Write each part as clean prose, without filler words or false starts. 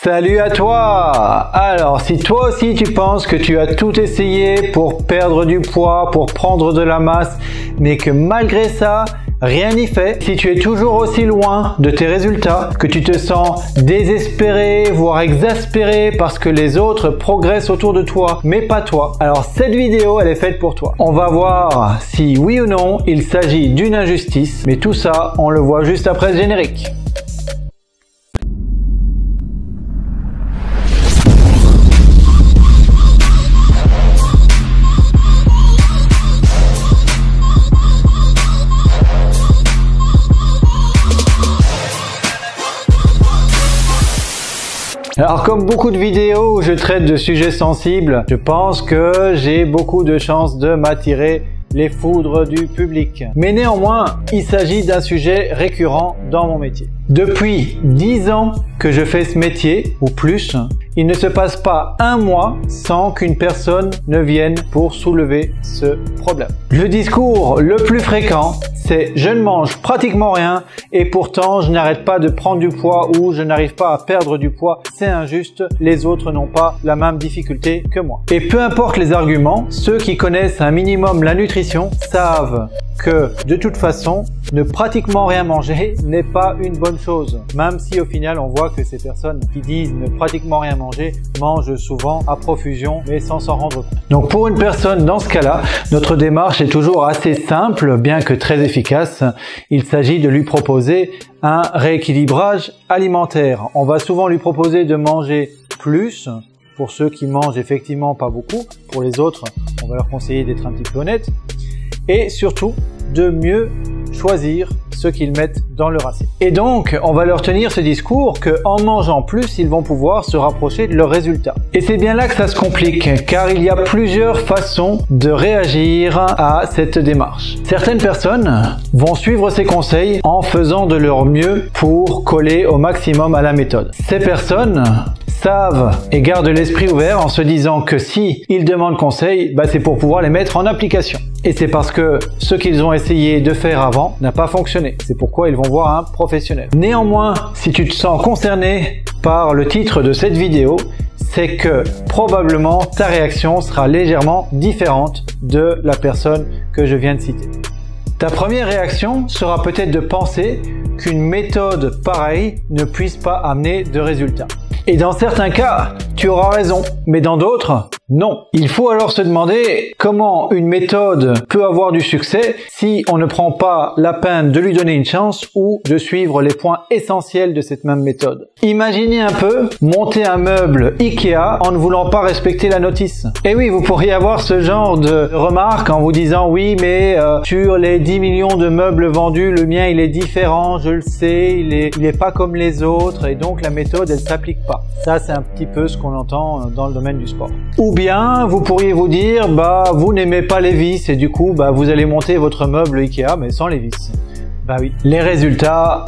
Salut à toi! Alors, si toi aussi tu penses que tu as tout essayé pour perdre du poids, pour prendre de la masse, mais que malgré ça, rien n'y fait, si tu es toujours aussi loin de tes résultats, que tu te sens désespéré, voire exaspéré parce que les autres progressent autour de toi, mais pas toi, alors cette vidéo, elle est faite pour toi. On va voir si oui ou non, il s'agit d'une injustice, mais tout ça, on le voit juste après le générique. Alors comme beaucoup de vidéos où je traite de sujets sensibles, je pense que j'ai beaucoup de chances de m'attirer les foudres du public. Mais néanmoins, il s'agit d'un sujet récurrent dans mon métier. Depuis 10 ans que je fais ce métier, ou plus, il ne se passe pas un mois sans qu'une personne ne vienne pour soulever ce problème. Le discours le plus fréquent, c'est « je ne mange pratiquement rien et pourtant je n'arrête pas de prendre du poids » ou « je n'arrive pas à perdre du poids, c'est injuste, les autres n'ont pas la même difficulté que moi ». Et peu importe les arguments, ceux qui connaissent un minimum la nutrition savent que de toute façon, ne pratiquement rien manger n'est pas une bonne chose. Même si au final, on voit que ces personnes qui disent ne pratiquement rien manger mangent souvent à profusion, mais sans s'en rendre compte. Donc pour une personne dans ce cas-là, notre démarche est toujours assez simple, bien que très efficace. Il s'agit de lui proposer un rééquilibrage alimentaire. On va souvent lui proposer de manger plus. Pour ceux qui mangent effectivement pas beaucoup, pour les autres, on va leur conseiller d'être un petit peu honnête. Et surtout, de mieux choisir ce qu'ils mettent dans leur assiette. Et donc, on va leur tenir ce discours qu'en mangeant plus, ils vont pouvoir se rapprocher de leurs résultats. Et c'est bien là que ça se complique, car il y a plusieurs façons de réagir à cette démarche. Certaines personnes vont suivre ces conseils en faisant de leur mieux pour coller au maximum à la méthode. Ces personnes savent et gardent l'esprit ouvert en se disant que si ils demandent conseil, c'est pour pouvoir les mettre en application. Et c'est parce que ce qu'ils ont essayé de faire avant n'a pas fonctionné. C'est pourquoi ils vont voir un professionnel. Néanmoins, si tu te sens concerné par le titre de cette vidéo, c'est que probablement ta réaction sera légèrement différente de la personne que je viens de citer. Ta première réaction sera peut-être de penser qu'une méthode pareille ne puisse pas amener de résultats. Et dans certains cas, tu auras raison, mais dans d'autres, non. Il faut alors se demander comment une méthode peut avoir du succès si on ne prend pas la peine de lui donner une chance ou de suivre les points essentiels de cette même méthode. Imaginez un peu monter un meuble Ikea en ne voulant pas respecter la notice. Et oui, vous pourriez avoir ce genre de remarques en vous disant « oui, mais sur les 10 millions de meubles vendus, le mien il est différent, je le sais, il est pas comme les autres et donc la méthode elle s'applique pas ». Ça, c'est un petit peu ce qu'on entend dans le domaine du sport. Ou bien, vous pourriez vous dire, vous n'aimez pas les vis et du coup, vous allez monter votre meuble Ikea, mais sans les vis. Oui. Les résultats,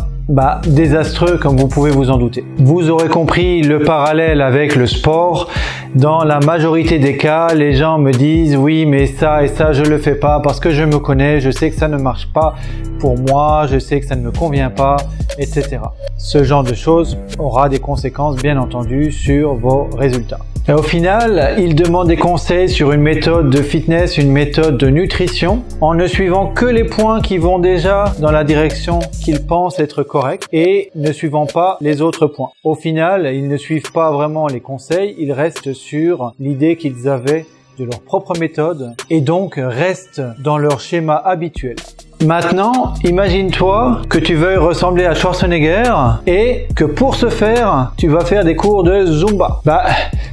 désastreux comme vous pouvez vous en douter. Vous aurez compris le parallèle avec le sport. Dans la majorité des cas, les gens me disent oui mais ça et ça je le fais pas parce que je me connais, je sais que ça ne marche pas pour moi, je sais que ça ne me convient pas, etc. Ce genre de choses aura des conséquences bien entendu sur vos résultats. Et au final, ils demandent des conseils sur une méthode de fitness, une méthode de nutrition, en ne suivant que les points qui vont déjà dans la direction qu'ils pensent être corrects et ne suivant pas les autres points. Au final, ils ne suivent pas vraiment les conseils, ils restent sur l'idée qu'ils avaient de leur propre méthode et donc restent dans leur schéma habituel. Maintenant, imagine-toi que tu veuilles ressembler à Schwarzenegger et que pour ce faire, tu vas faire des cours de Zumba.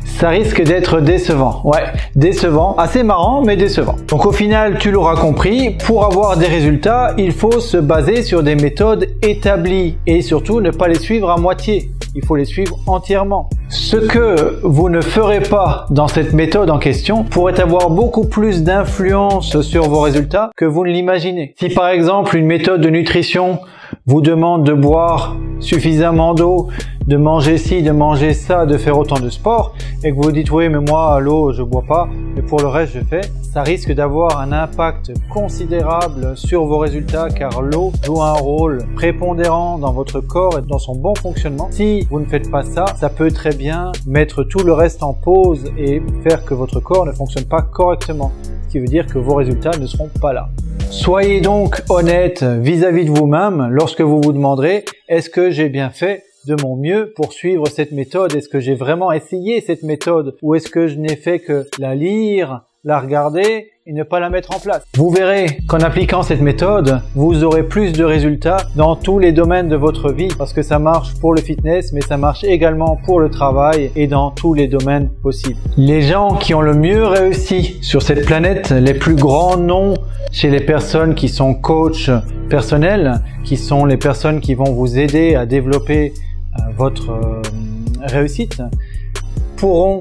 Ça risque d'être décevant. Ouais, décevant, assez marrant, mais décevant. Donc au final, tu l'auras compris, pour avoir des résultats, il faut se baser sur des méthodes établies et surtout ne pas les suivre à moitié. Il faut les suivre entièrement. Ce que vous ne ferez pas dans cette méthode en question pourrait avoir beaucoup plus d'influence sur vos résultats que vous ne l'imaginez. Si par exemple une méthode de nutrition vous demande de boire suffisamment d'eau, de manger ci, de manger ça, de faire autant de sport, et que vous dites oui mais moi l'eau je bois pas, mais pour le reste je fais, ça risque d'avoir un impact considérable sur vos résultats car l'eau joue un rôle prépondérant dans votre corps et dans son bon fonctionnement. Si vous ne faites pas ça, ça peut très bien mettre tout le reste en pause et faire que votre corps ne fonctionne pas correctement, ce qui veut dire que vos résultats ne seront pas là. Soyez donc honnête vis-à-vis de vous-même lorsque vous vous demanderez est-ce que j'ai bien fait de mon mieux pour suivre cette méthode? Est-ce que j'ai vraiment essayé cette méthode ou est-ce que je n'ai fait que la lire, la regarder et ne pas la mettre en place? Vous verrez qu'en appliquant cette méthode, vous aurez plus de résultats dans tous les domaines de votre vie parce que ça marche pour le fitness mais ça marche également pour le travail et dans tous les domaines possibles. Les gens qui ont le mieux réussi sur cette planète, les plus grands noms chez les personnes qui sont coachs personnels, qui sont les personnes qui vont vous aider à développer votre réussite, pourront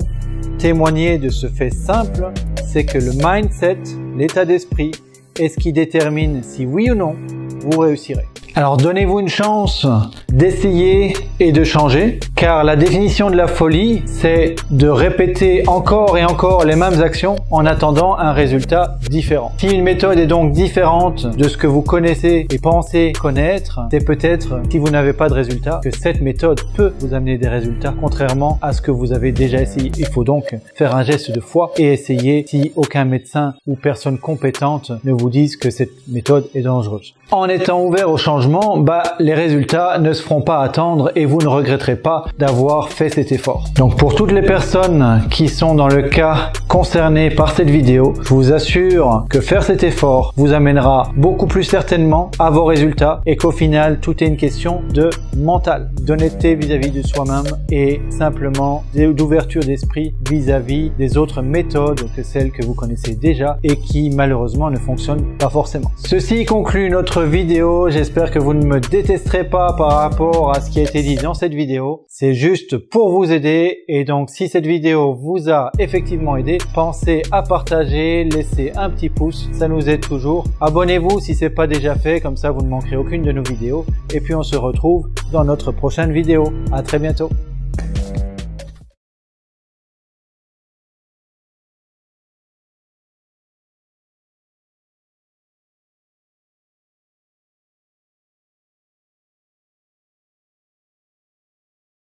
témoigner de ce fait simple, c'est que le mindset, l'état d'esprit, est ce qui détermine si oui ou non vous réussirez. Alors donnez-vous une chance d'essayer et de changer, car la définition de la folie, c'est de répéter encore et encore les mêmes actions en attendant un résultat différent. Si une méthode est donc différente de ce que vous connaissez et pensez connaître, c'est peut-être, si vous n'avez pas de résultat, que cette méthode peut vous amener des résultats, contrairement à ce que vous avez déjà essayé. Il faut donc faire un geste de foi et essayer si aucun médecin ou personne compétente ne vous dise que cette méthode est dangereuse. En étant ouvert au changement, les résultats ne se feront pas attendre et vous ne regretterez pas d'avoir fait cet effort. Donc pour toutes les personnes qui sont dans le cas concerné par cette vidéo, je vous assure que faire cet effort vous amènera beaucoup plus certainement à vos résultats et qu'au final tout est une question de mental, d'honnêteté vis-à-vis de soi-même et simplement d'ouverture d'esprit vis-à-vis des autres méthodes que celles que vous connaissez déjà et qui malheureusement ne fonctionnent pas forcément. Ceci conclut notre vidéo. J'espère que vous ne me détesterez pas par rapport à ce qui a été dit dans cette vidéo. C'est juste pour vous aider et donc si cette vidéo vous a effectivement aidé, pensez à partager, laissez un petit pouce, ça nous aide toujours. Abonnez-vous si ce n'est pas déjà fait, comme ça vous ne manquerez aucune de nos vidéos. Et puis on se retrouve dans notre prochaine vidéo. À très bientôt.